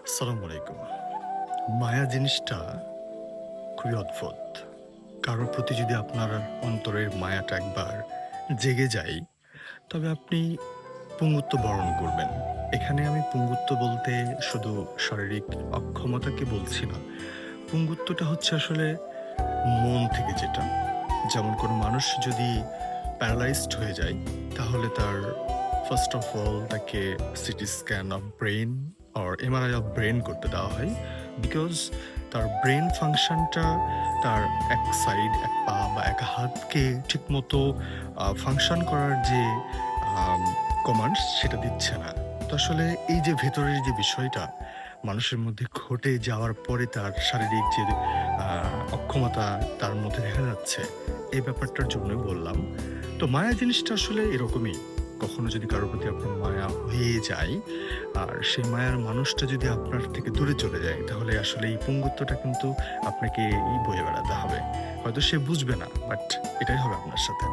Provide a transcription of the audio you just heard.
আসসালামু আলাইকুম। মায়া জিনিসটা খুবই অদ্ভুত। কারো প্রতি যদি আপনার অন্তরের মায়াটা একবার জেগে যায়, তবে আপনি পুঙ্গুত্ব বরণ করবেন। এখানে আমি পুঙ্গুত্ব বলতে শুধু শারীরিক অক্ষমতাকে বলছি না। পুঙ্গুত্বটা হচ্ছে আসলে মন থেকে যেটা। যেমন কোনো মানুষ যদি প্যারালাইজড হয়ে যায়, তাহলে তার ফার্স্ট অফ অল তাকে CT scan of brain or MRI of brain করতে দেওয়া হয়। বিকজ তার ব্রেইন ফাংশনটা তার এক সাইড, এক পা বা এক হাতকে ঠিকমতো ফাংশন করার যে আম কমান্ডস সেটা দিচ্ছে না। তো আসলে এই যে ভেতরের যে বিষয়টা মানুষের মধ্যে ঘটে যাওয়ার পরে তার শারীরিক যে আ অক্ষমতা তার মধ্যে দেখা যাচ্ছে, এই ব্যাপারটার জন্যই বললাম। তো মায়া জিনিসটা আসলে এরকমই। কখনো যদি কারো প্রতি আপনার মায়া হয়ে যায়, আর সেই মায়ার মানুষটা যদি আপনার থেকে দূরে চলে যায়, তাহলে আসলে এই পুঙ্গুত্বটা কিন্তু আপনাকেই বয়ে বেড়াতে হবে। হয়তো সে বুঝবে না, বাট এটাই হবে আপনার সাথে।